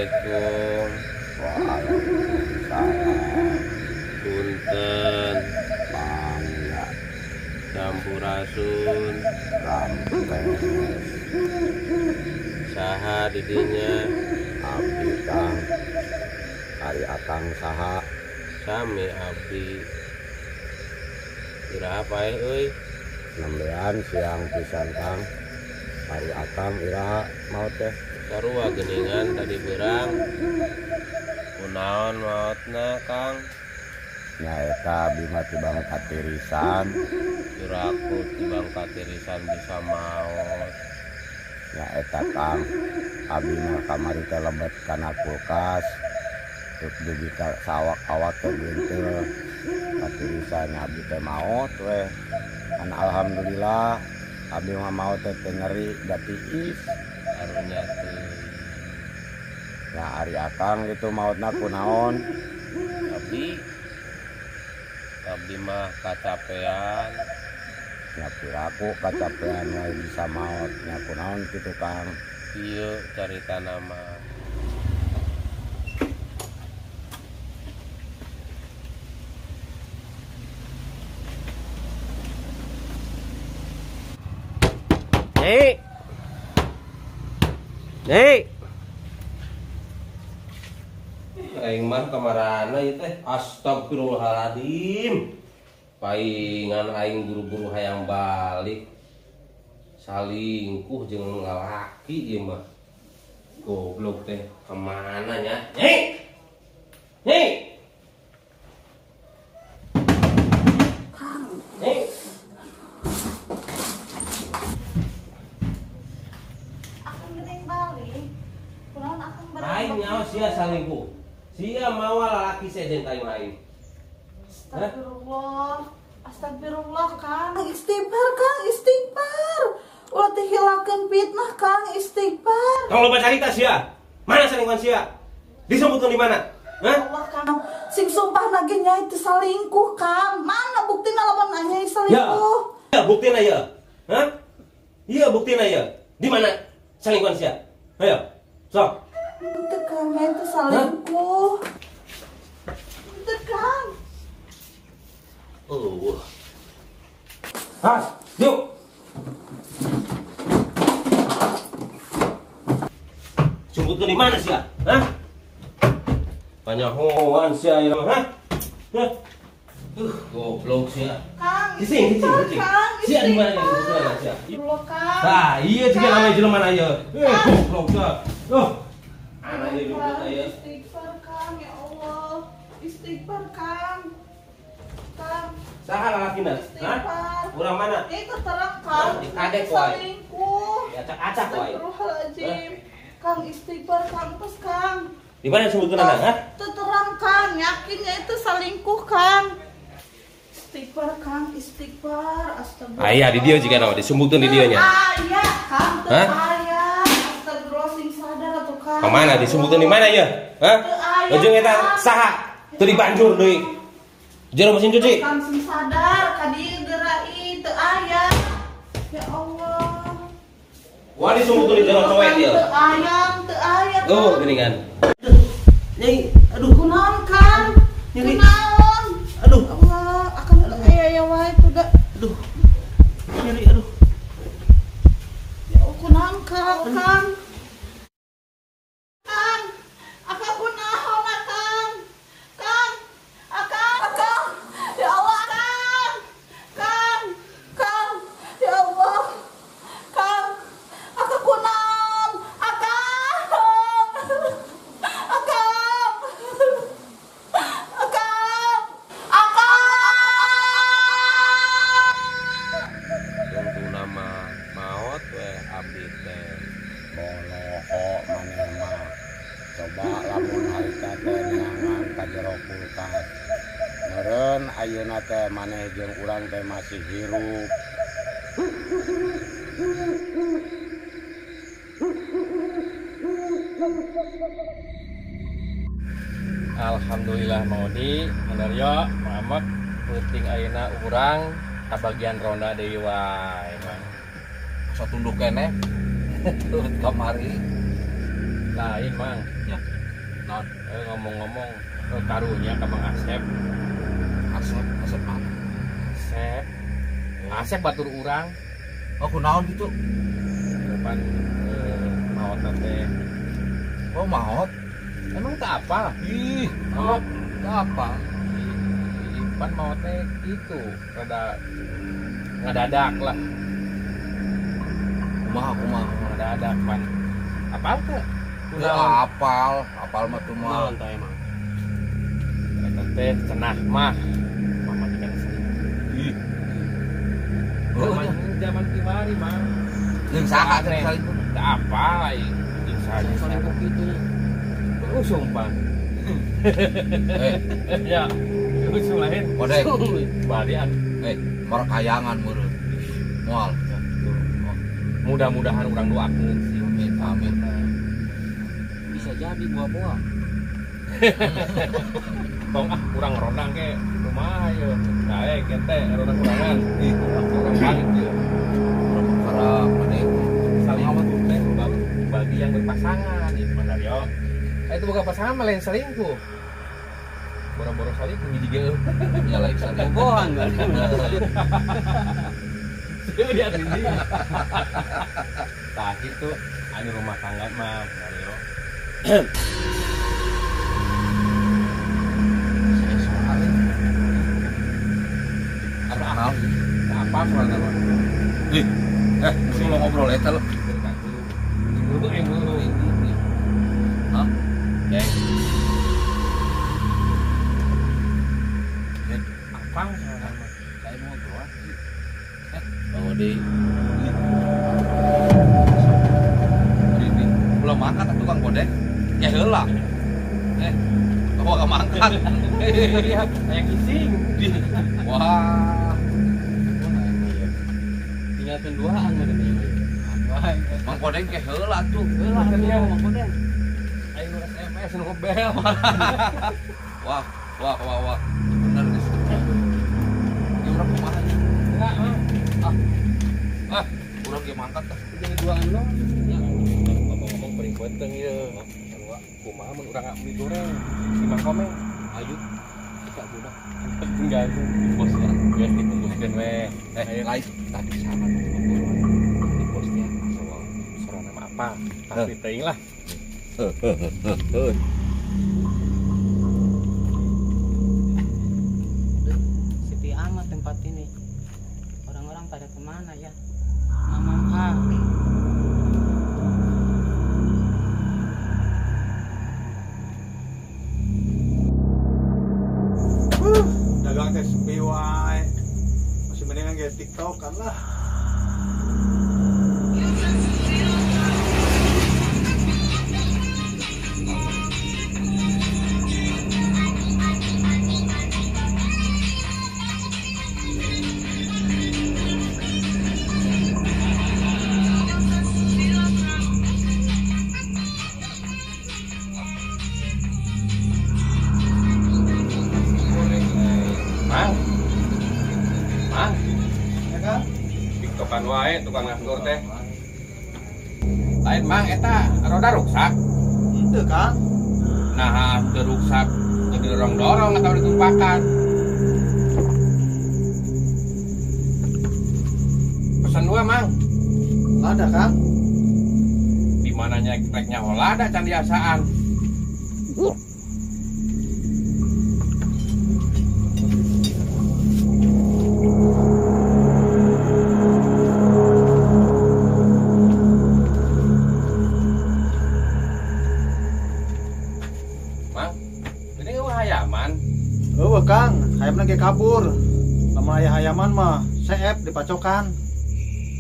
Assalamualaikum. Waalaikumsalam. Punten. Mangga. Sampurasun. Rampes. Saha didinya. Abdi Kang. Ari Akang saha. Sami abdi. Iraha pae euy. Nembean siang pisan Kang. Ari Akang iraha mau teh. Sarua geuningan tadi beurang. Kunaon maotna Kang? Nyaeta Bima tibang katirisan. Kiraku tibang katirisan bisa maot. Nyaeta Kang. Abi mah kamari teh lebet kana kulkas. Terus dugi ka sawak-awak teh beunteul. Katirisan abi teh maot we. Kan alhamdulillah abi mah maot teh nyeri da tiis. Karunya teh. Ya Ari Akang gitu maotna kunaon? Abdi mah kacapean. Ya piraku kacapean wae bisa maot. Ya kunaon kitu Kang? Ieu carita nama. Nih. Aing mah kamarana ieu teh. Astagfirullahaladzim. Paingan aing buru-buru hayang balik. Salingkuh jeung lalaki ieu mah. Goblok teh kemana nya? Nyai. Nyai. Nyai. Aing nyawa sia salingkuh. Sia mawa lalaki sejen kayu aing. Astagfirullah. Astagfirullah Kang. Istighfar Kang, istighfar. Ulah teh hilakeun fitnah Kang, istighfar. Kalau loba carita sia. Mana salingkuhan sia? Disebutkeun di mana? Hah? Allah Kang, sing sumpah nage nyai teu salingkuh Kang. Mana buktina lamun nyai salingkuh? Ya, buktina ya. Hah? Iya buktina ya. Di mana salingkuhan sia? Ayo. Sok. Teu Kang, nyai teu salingkuh. Teu Kang. Has, yuk. Sumputkeun di mana sia? Hah? Panyahoan sia ieu mah, hah? Hah? Goblok sia. Kang, Di sini. Kang, Sia di mana nih sumputkeun sia? Allah Kang. Nah, iya juga namanya jelema aya. Goblok sia. Ana ieu nyebut aya. Istighfar Kang, ya Allah. Istighfar Kang. Kang. Saha lalakina? Hah? Istighfar. Urang mana? Itu terang Kang. Kadek wae. Salingkuh. Acak-acak wae. Astagfirullahaladzim. Kang istighfar Kang, terus Kang. Di mana disebutkeun ana? Hah? Itu terang Kang, yakinnya itu salingkuh Kang. Istighfar Kang, istighfar. Astagfirullah. Aya di dieu juga naon disebutkeun di dieu nya. Aya Kang, teu Hah? aya. Astagfirullah sing sadar atuh Kang. Ka mana disebutkeun di mana ieu? Hah? Teu aya, Ujung eta Kang. saha? Teu dibanjur deui. Jero mesin cuci. Kang sing sadar, kadieu gerai teu aya. Ya Allah. Wah disebutkeun di jero cowek ieu. Teu aya. Oh, geuningan. Nyai, aduh. Kunaon Kang? Nyeri. Kunaon? Aduh. Allah, akan aya wae tuh da. Aduh. Nyeri, aduh. Ya kunaon Kang? Kang. Kang. Aka kunaon Kang? Kang. Akang. Ya Allah, Kang. Kang. Kang. Ya Allah. Kang. Aka kunaon? Akang. Akang. Akang. Tunggu nama maot we abdi teh. Boloho maneh mah. Coba lamun harita teh neangan ka jero kulkas. Meureun ayeuna teh maneh jeung urang teh masih hirup. Alhamdulillah Maudi, Mandaryo, Muhammad, penting ayeuna urang kabagian ronda deui wae. Asa tunduk kene turut kamari Lain mang. ya Non. Ngomong-ngomong karunya ke Bang Asep. Asep mana? Asep batur urang. Oh, kunaon gitu. Depan maot teh. Oh, maot. Emang tak apa? Ih, Maot apa? Ipan maot teh itu rada ngadadak lah. Kumaha. Ngadadak pan. Apal teh? Ya, apal mah tuh mah. Naon teh emang? Eta teh cenah mah. Mama dikana sering. Ih. Zaman kimari mah. Jeung saha teh salingkuh? Tak apa, saja selingkuh gitu. Sumpah. Ya, usung lain. Kodeng. Balian. Marakayangan meureun. Moal. Mudah-mudahan orang doakeun sih. Amin. Bisa jadi buah-buah. Tong urang ronang ke kumaha ye. Kae kete ronang-ronangan. Urang balik ye. Para maneh Saling teh bagi yang berpasangan itu Mas Aryo. Itu bukan pasangan malah yang selingkuh. Boro-boro selingkuh hiji ge. ya lain salingkuh. Bohong kan? Lihat ini. Tah itu anu rumah tangga mah Mas Aryo. Saya soal Apa soalnya mah? mesti lo ngobrol eta lo. Dulu ini. Hah? Deng. Apa soalnya mah? Saya mau ngobrol. Oh, di belum mangkat tukang bodeng. Ya heula. Bawa ka mangkat. Lihat yang ising. Wah. Tinggal penduaan mah katanya. Mang bodeng ke heula tuh. Heula atuh Mang Bodeng. Ayo SMS nu bel. Wah. Bener geus. Ya urang kumaha? Enggak mah. Urang ge mangkat tah. Jadi duaan lo. Ngomong paling penting ya. Kumaha mun urang mie goreng di Mang Komeng. Ayo. Kita budak. Tinggal bosnya. Geus dipungkuskeun we. Lain tadi sana Di bosnya soal nama apa? Tapi teuing lah. Sepi amat tempat ini. Orang-orang pada kemana ya? Mamam A. Dagang teh sepi wae. Masih mendingan ge TikTok kan lah. Mang, Ya kan? tiktokan wae tukang nganggur teh. Lain mang eta roda rusak. Itu kan. Nah, teu rusak didorong-dorong atau ditumpakan. Pesan dua mang. Ada kan? Di mananya reknya holada can biasaan. Mang, ini hayaman. Eueuh Kang, hayamna ge kabur. Lamun aya hayaman mah seep dipacokan.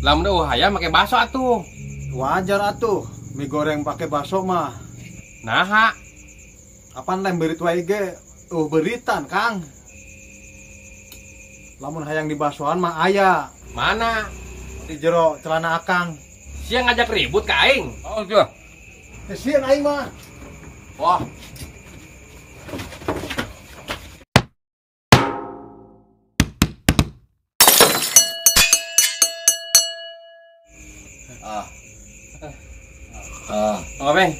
Lamun eueuh hayam make baso atuh. Wajar atuh, mie goreng pakai bakso mah. Naha, Kapan lem berit wae ge beritan Kang. Lamun hayang di basuhan mah aya mana? di jero celana Akang. Siang ngajak ribut ka aing. Oh, tuh. Kesian aing mah. Wah. Oh, Beng.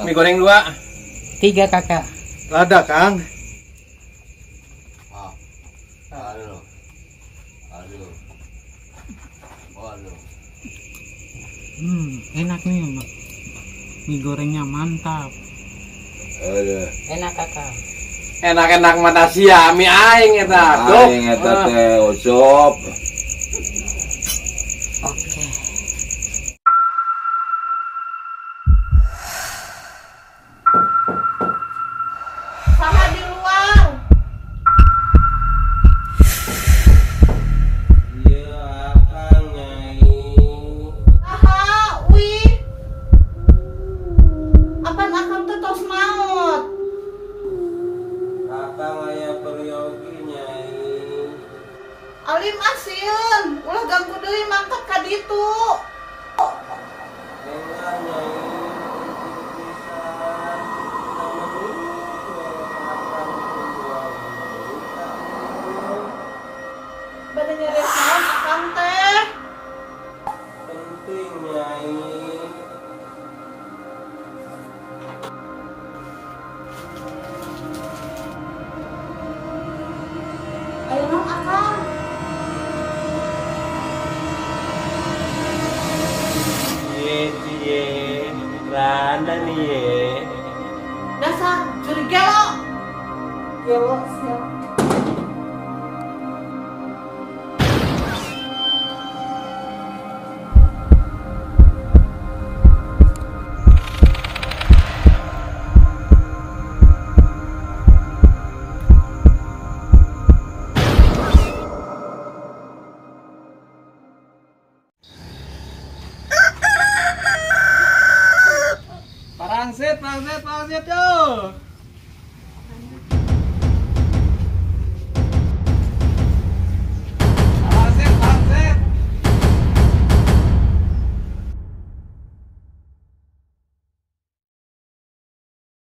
Mie goreng 2. 3 kakak. Lada Kang. Aduh. Waduh. Enak nih Mbak. Mie gorengnya mantap. Aduh. Enak kakak. Enak-enak mata sia mie aing eta. Aing eta teh usop. Oke. Saha di luar. Iya akang nyai. Saha, wih. Apaan akang teh tos maot? Akang aya peryogi nyai. Alim asieun, ulah ganggu deui mangkat ka ditu. Enggak nyai. Bade nyeres naon akang teh? Penting nyai. Ayo naon akang? Cie, randa nih ye. Dasar juri gelo. Gelo siap. Parangsit yo.